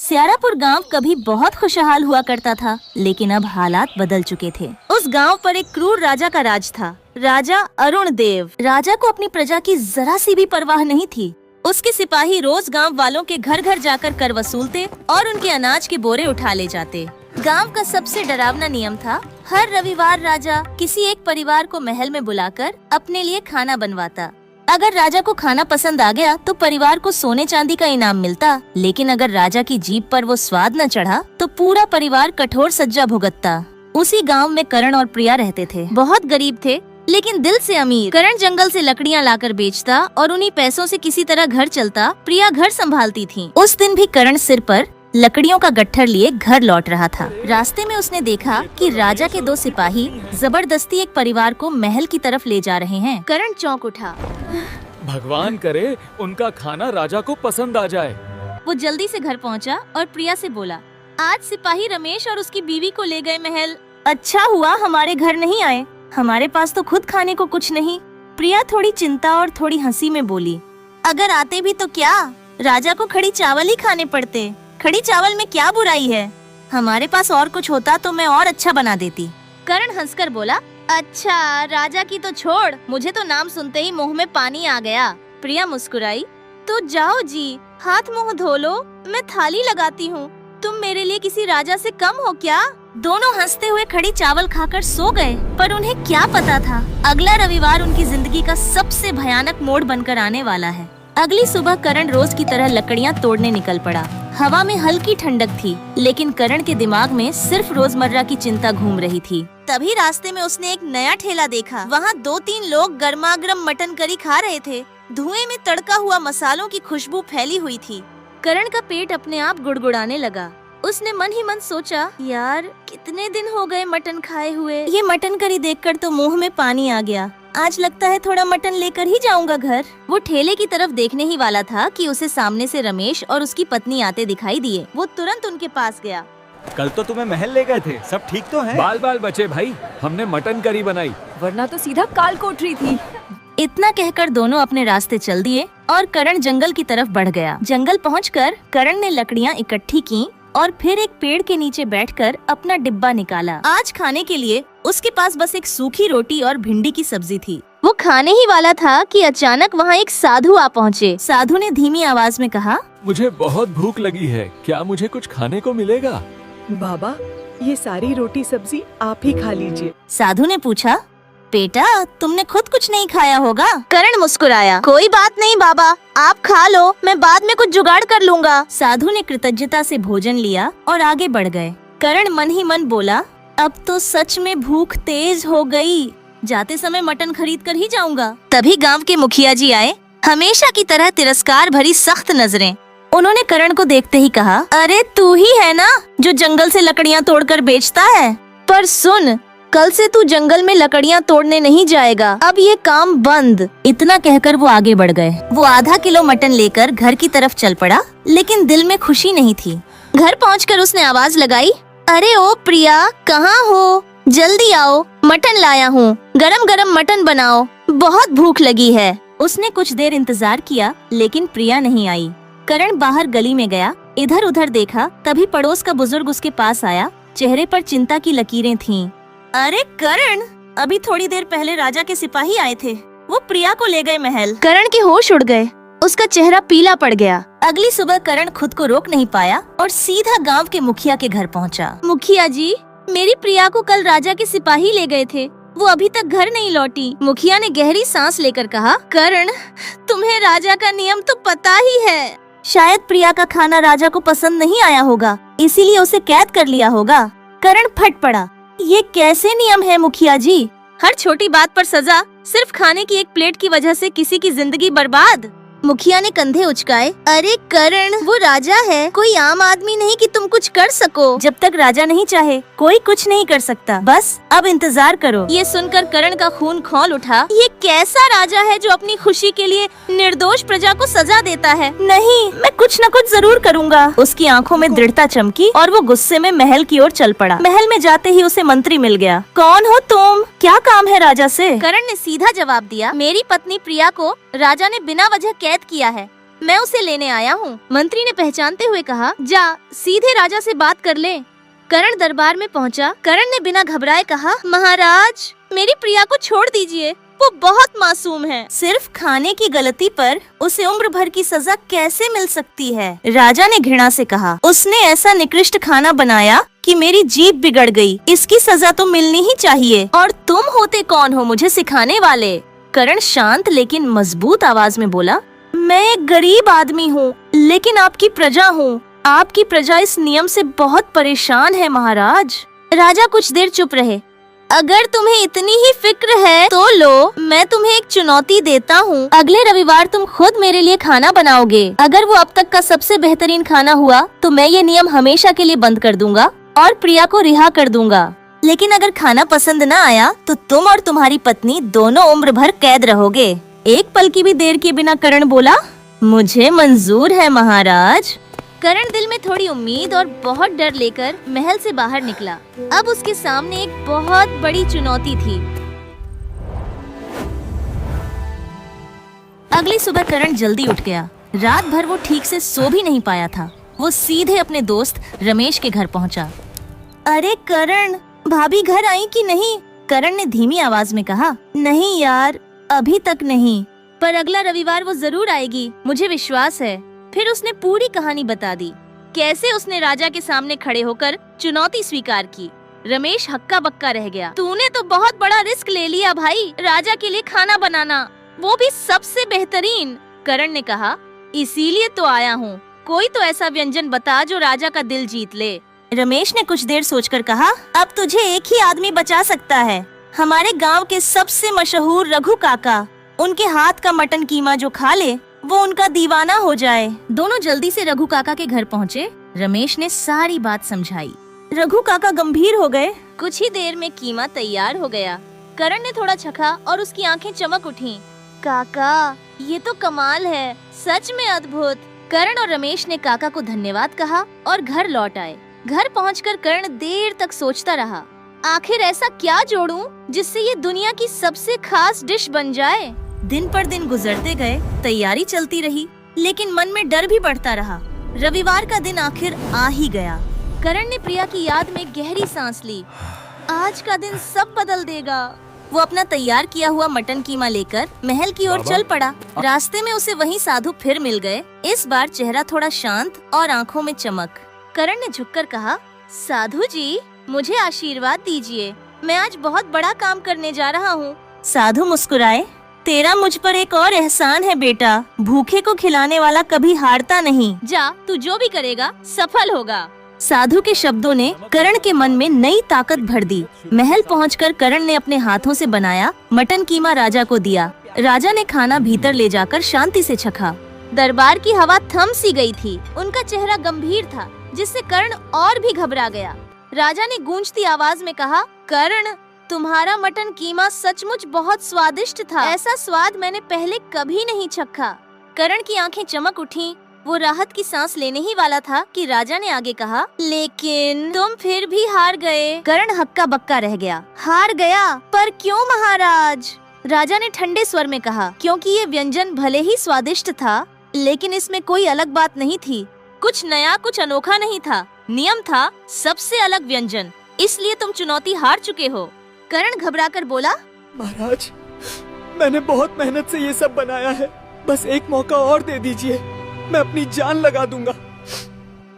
सियारापुर गांव कभी बहुत खुशहाल हुआ करता था, लेकिन अब हालात बदल चुके थे। उस गांव पर एक क्रूर राजा का राज था, राजा अरुण देव। राजा को अपनी प्रजा की जरा सी भी परवाह नहीं थी। उसके सिपाही रोज गांव वालों के घर घर जाकर कर वसूलते और उनके अनाज के बोरे उठा ले जाते। गांव का सबसे डरावना नियम था, हर रविवार राजा किसी एक परिवार को महल में बुलाकर अपने लिए खाना बनवाता। अगर राजा को खाना पसंद आ गया तो परिवार को सोने चांदी का इनाम मिलता, लेकिन अगर राजा की जीभ पर वो स्वाद न चढ़ा तो पूरा परिवार कठोर सज्जा भुगतता। उसी गांव में करण और प्रिया रहते थे। बहुत गरीब थे लेकिन दिल से अमीर। करण जंगल से लकड़ियां लाकर बेचता और उन्हीं पैसों से किसी तरह घर चलता। प्रिया घर संभालती थी। उस दिन भी करण सिर पर लकड़ियों का गट्ठर लिए घर लौट रहा था। रास्ते में उसने देखा कि राजा के 2 सिपाही जबरदस्ती एक परिवार को महल की तरफ ले जा रहे हैं। करण चौंक उठा। भगवान करे उनका खाना राजा को पसंद आ जाए। वो जल्दी से घर पहुंचा और प्रिया से बोला, आज सिपाही रमेश और उसकी बीवी को ले गए महल। अच्छा हुआ हमारे घर नहीं आए, हमारे पास तो खुद खाने को कुछ नहीं। प्रिया थोड़ी चिंता और थोड़ी हंसी में बोली, अगर आते भी तो क्या, राजा को खड़ी चावल ही खाने पड़ते। खड़ी चावल में क्या बुराई है, हमारे पास और कुछ होता तो मैं और अच्छा बना देती। करण हंसकर बोला, अच्छा राजा की तो छोड़, मुझे तो नाम सुनते ही मुंह में पानी आ गया। प्रिया मुस्कुराई, तो जाओ जी, हाथ मुंह धो लो, मैं थाली लगाती हूँ। तुम मेरे लिए किसी राजा से कम हो क्या? दोनों हंसते हुए खड़ी चावल खाकर सो गए, पर उन्हें क्या पता था अगला रविवार उनकी जिंदगी का सबसे भयानक मोड़ बनकर आने वाला है। अगली सुबह करण रोज की तरह लकड़ियाँ तोड़ने निकल पड़ा। हवा में हल्की ठंडक थी, लेकिन करण के दिमाग में सिर्फ रोजमर्रा की चिंता घूम रही थी। तभी रास्ते में उसने एक नया ठेला देखा। वहाँ 2-3 लोग गर्मागर्म मटन करी खा रहे थे। धुएं में तड़का हुआ मसालों की खुशबू फैली हुई थी। करण का पेट अपने आप गुड़गुड़ाने लगा। उसने मन ही मन सोचा, यार कितने दिन हो गए मटन खाए हुए। ये मटन करी देखकर तो मुंह में पानी आ गया। आज लगता है थोड़ा मटन लेकर ही जाऊंगा घर। वो ठेले की तरफ देखने ही वाला था कि उसे सामने से रमेश और उसकी पत्नी आते दिखाई दिए। वो तुरंत उनके पास गया। कल तो तुम्हें महल ले गए थे, सब ठीक तो है? बाल बाल बचे भाई, हमने मटन करी बनाई, वरना तो सीधा काल कोठरी थी। इतना कहकर दोनों अपने रास्ते चल दिए और करण जंगल की तरफ बढ़ गया। जंगल पहुंचकर करण ने लकड़ियां इकट्ठी की और फिर एक पेड़ के नीचे बैठकर अपना डिब्बा निकाला। आज खाने के लिए उसके पास बस एक सूखी रोटी और भिंडी की सब्जी थी। वो खाने ही वाला था कि अचानक वहाँ एक साधु आ पहुँचे। साधु ने धीमी आवाज में कहा, मुझे बहुत भूख लगी है, क्या मुझे कुछ खाने को मिलेगा? बाबा, ये सारी रोटी सब्जी आप ही खा लीजिए। साधु ने पूछा, बेटा तुमने खुद कुछ नहीं खाया होगा? करण मुस्कुराया, कोई बात नहीं बाबा, आप खा लो, मैं बाद में कुछ जुगाड़ कर लूँगा। साधु ने कृतज्ञता से भोजन लिया और आगे बढ़ गए। करण मन ही मन बोला, अब तो सच में भूख तेज हो गई, जाते समय मटन खरीद कर ही जाऊंगा। तभी गांव के मुखिया जी आए, हमेशा की तरह तिरस्कार भरी सख्त नजरें। उन्होंने करण को देखते ही कहा, अरे तू ही है ना जो जंगल से लकड़ियाँ तोड़कर बेचता है? पर सुन, कल से तू जंगल में लकड़ियाँ तोड़ने नहीं जाएगा, अब ये काम बंद। इतना कहकर वो आगे बढ़ गए। वो आधा किलो मटन लेकर घर की तरफ चल पड़ा, लेकिन दिल में खुशी नहीं थी। घर पहुंचकर उसने आवाज लगाई, अरे ओ प्रिया, कहाँ हो? जल्दी आओ, मटन लाया हूँ, गरम गरम मटन बनाओ, बहुत भूख लगी है। उसने कुछ देर इंतजार किया, लेकिन प्रिया नहीं आई। करण बाहर गली में गया, इधर उधर देखा, तभी पड़ोस का बुजुर्ग उसके पास आया। चेहरे पर चिंता की लकीरें थीं। अरे करण, अभी थोड़ी देर पहले राजा के सिपाही आए थे, वो प्रिया को ले गए महल। करण के होश उड़ गए, उसका चेहरा पीला पड़ गया। अगली सुबह करण खुद को रोक नहीं पाया और सीधा गांव के मुखिया के घर पहुंचा। मुखिया जी, मेरी प्रिया को कल राजा के सिपाही ले गए थे, वो अभी तक घर नहीं लौटी। मुखिया ने गहरी सांस लेकर कहा, करण तुम्हें राजा का नियम तो पता ही है। शायद प्रिया का खाना राजा को पसंद नहीं आया होगा, इसीलिए उसे कैद कर लिया होगा। करण फट पड़ा, ये कैसे नियम है मुखिया जी? हर छोटी बात पर सजा, सिर्फ खाने की एक प्लेट की वजह से किसी की जिंदगी बर्बाद। मुखिया ने कंधे उचकाए, अरे करण, वो राजा है, कोई आम आदमी नहीं कि तुम कुछ कर सको। जब तक राजा नहीं चाहे कोई कुछ नहीं कर सकता, बस अब इंतजार करो। ये सुनकर करण का खून खौल उठा। ये कैसा राजा है जो अपनी खुशी के लिए निर्दोष प्रजा को सजा देता है? नहीं, मैं कुछ न कुछ जरूर करूँगा। उसकी आंखों में दृढ़ता चमकी और वो गुस्से में महल की ओर चल पड़ा। महल में जाते ही उसे मंत्री मिल गया। कौन हो तुम, क्या काम है राजा से? करण ने सीधा जवाब दिया, मेरी पत्नी प्रिया को राजा ने बिना वजह कैद किया है। मैं उसे लेने आया हूँ। मंत्री ने पहचानते हुए कहा, जा सीधे राजा से बात कर ले। करण दरबार में पहुँचा। करण ने बिना घबराए कहा, महाराज मेरी प्रिया को छोड़ दीजिए, वो बहुत मासूम है। सिर्फ खाने की गलती पर उसे उम्र भर की सजा कैसे मिल सकती है? राजा ने घृणा से कहा, उसने ऐसा निकृष्ट खाना बनाया कि मेरी जीभ बिगड़ गई। इसकी सजा तो मिलनी ही चाहिए। और तुम होते कौन हो मुझे सिखाने वाले? करण शांत लेकिन मजबूत आवाज में बोला, मैं एक गरीब आदमी हूँ, लेकिन आपकी प्रजा हूँ। आपकी प्रजा इस नियम से बहुत परेशान है महाराज। राजा कुछ देर चुप रहे। अगर तुम्हें इतनी ही फिक्र है तो लो, मैं तुम्हें एक चुनौती देता हूँ। अगले रविवार तुम खुद मेरे लिए खाना बनाओगे। अगर वो अब तक का सबसे बेहतरीन खाना हुआ तो मैं ये नियम हमेशा के लिए बंद कर दूंगा और प्रिया को रिहा कर दूंगा। लेकिन अगर खाना पसंद न आया तो तुम और तुम्हारी पत्नी दोनों उम्र भर कैद रहोगे। एक पल की भी देर के बिना करण बोला, मुझे मंजूर है महाराज। करण दिल में थोड़ी उम्मीद और बहुत डर लेकर महल से बाहर निकला। अब उसके सामने एक बहुत बड़ी चुनौती थी। अगली सुबह करण जल्दी उठ गया। रात भर वो ठीक से सो भी नहीं पाया था। वो सीधे अपने दोस्त रमेश के घर पहुंचा। अरे करण, भाभी घर आई कि नहीं? करण ने धीमी आवाज में कहा, नहीं यार, अभी तक नहीं, पर अगला रविवार वो जरूर आएगी, मुझे विश्वास है। फिर उसने पूरी कहानी बता दी, कैसे उसने राजा के सामने खड़े होकर चुनौती स्वीकार की। रमेश हक्का बक्का रह गया। तूने तो बहुत बड़ा रिस्क ले लिया भाई, राजा के लिए खाना बनाना, वो भी सबसे बेहतरीन। करण ने कहा, इसीलिए तो आया हूँ, कोई तो ऐसा व्यंजन बता जो राजा का दिल जीत ले। रमेश ने कुछ देर सोचकर कहा, अब तुझे एक ही आदमी बचा सकता है, हमारे गांव के सबसे मशहूर रघु काका। उनके हाथ का मटन कीमा जो खा ले वो उनका दीवाना हो जाए। दोनों जल्दी से रघु काका के घर पहुँचे। रमेश ने सारी बात समझाई। रघु काका गंभीर हो गए। कुछ ही देर में कीमा तैयार हो गया। करण ने थोड़ा चखा और उसकी आंखें चमक उठी। काका, ये तो कमाल है, सच में अद्भुत। करण और रमेश ने काका को धन्यवाद कहा और घर लौट आए। घर पहुंचकर करण देर तक सोचता रहा, आखिर ऐसा क्या जोड़ूं जिससे ये दुनिया की सबसे खास डिश बन जाए। दिन पर दिन गुजरते गए, तैयारी चलती रही, लेकिन मन में डर भी बढ़ता रहा। रविवार का दिन आखिर आ ही गया। करण ने प्रिया की याद में गहरी सांस ली। आज का दिन सब बदल देगा। वो अपना तैयार किया हुआ मटन कीमा लेकर महल की ओर चल पड़ा। रास्ते में उसे वही साधु फिर मिल गए। इस बार चेहरा थोड़ा शांत और आंखों में चमक। करण ने झुककर कहा, साधु जी, मुझे आशीर्वाद दीजिए, मैं आज बहुत बड़ा काम करने जा रहा हूँ। साधु मुस्कुराए, तेरा मुझ पर एक और एहसान है बेटा, भूखे को खिलाने वाला कभी हारता नहीं। जा, तू जो भी करेगा सफल होगा। साधु के शब्दों ने करण के मन में नई ताकत भर दी। महल पहुंचकर करण ने अपने हाथों से बनाया मटन कीमा राजा को दिया। राजा ने खाना भीतर ले जाकर शांति से चखा। दरबार की हवा थम सी गई थी। उनका चेहरा गंभीर था, जिससे करण और भी घबरा गया। राजा ने गूंजती आवाज में कहा, करण, तुम्हारा मटन कीमा सचमुच बहुत स्वादिष्ट था। ऐसा स्वाद मैंने पहले कभी नहीं चखा। करण की आंखें चमक उठीं। वो राहत की सांस लेने ही वाला था कि राजा ने आगे कहा, लेकिन तुम फिर भी हार गए। करण हक्का बक्का रह गया। हार गया? पर क्यों महाराज? राजा ने ठंडे स्वर में कहा, क्योंकि ये व्यंजन भले ही स्वादिष्ट था, लेकिन इसमें कोई अलग बात नहीं थी। कुछ नया, कुछ अनोखा नहीं था। नियम था सबसे अलग व्यंजन, इसलिए तुम चुनौती हार चुके हो। करण घबराकर बोला, महाराज, मैंने बहुत मेहनत से ये सब बनाया है, बस एक मौका और दे दीजिए, मैं अपनी जान लगा दूंगा।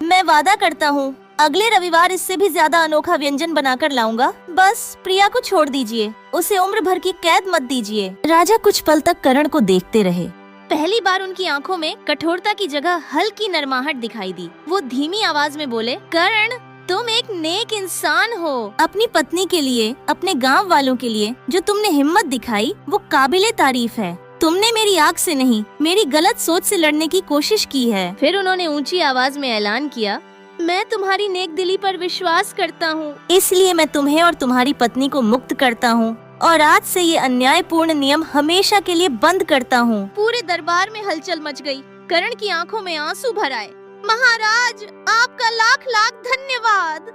मैं वादा करता हूँ, अगले रविवार इससे भी ज्यादा अनोखा व्यंजन बनाकर लाऊंगा। बस प्रिया को छोड़ दीजिए, उसे उम्र भर की कैद मत दीजिए। राजा कुछ पल तक करण को देखते रहे। पहली बार उनकी आंखों में कठोरता की जगह हल्की नरमाहट दिखाई दी। वो धीमी आवाज में बोले, करण, तुम एक नेक इंसान हो। अपनी पत्नी के लिए, अपने गांव वालों के लिए जो तुमने हिम्मत दिखाई वो काबिले तारीफ है। तुमने मेरी आग से नहीं, मेरी गलत सोच से लड़ने की कोशिश की है। फिर उन्होंने ऊंची आवाज में ऐलान किया, मैं तुम्हारी नेक दिली पर विश्वास करता हूँ, इसलिए मैं तुम्हें और तुम्हारी पत्नी को मुक्त करता हूँ और आज से ये अन्यायपूर्ण नियम हमेशा के लिए बंद करता हूँ। पूरे दरबार में हलचल मच गई। करण की आंखों में आंसू भर आए। महाराज, आपका लाख लाख धन्यवाद।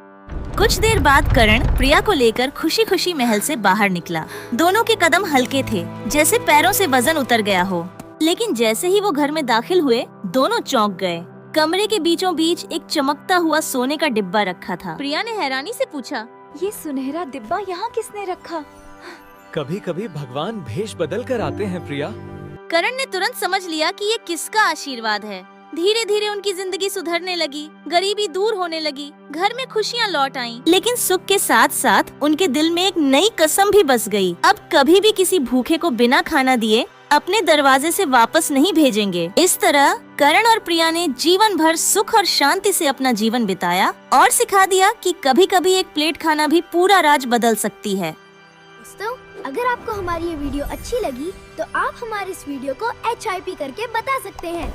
कुछ देर बाद करण प्रिया को लेकर खुशी खुशी महल से बाहर निकला। दोनों के कदम हल्के थे, जैसे पैरों से वजन उतर गया हो। लेकिन जैसे ही वो घर में दाखिल हुए दोनों चौंक गए। कमरे के बीचों बीच एक चमकता हुआ सोने का डिब्बा रखा था। प्रिया ने हैरानी से पूछा, ये सुनहरा डिब्बा यहाँ किसने रखा? कभी कभी भगवान भेष बदल कर आते हैं प्रिया। करण ने तुरंत समझ लिया कि ये किसका आशीर्वाद है। धीरे धीरे उनकी जिंदगी सुधरने लगी, गरीबी दूर होने लगी, घर में खुशियाँ लौट आईं। लेकिन सुख के साथ साथ उनके दिल में एक नई कसम भी बस गई। अब कभी भी किसी भूखे को बिना खाना दिए अपने दरवाजे से वापस नहीं भेजेंगे। इस तरह करण और प्रिया ने जीवन भर सुख और शांति से अपना जीवन बिताया और सिखा दिया कि कभी कभी एक प्लेट खाना भी पूरा राज बदल सकती है। दोस्तों, अगर आपको हमारी ये वीडियो अच्छी लगी तो आप हमारे इस वीडियो को HIP करके बता सकते हैं।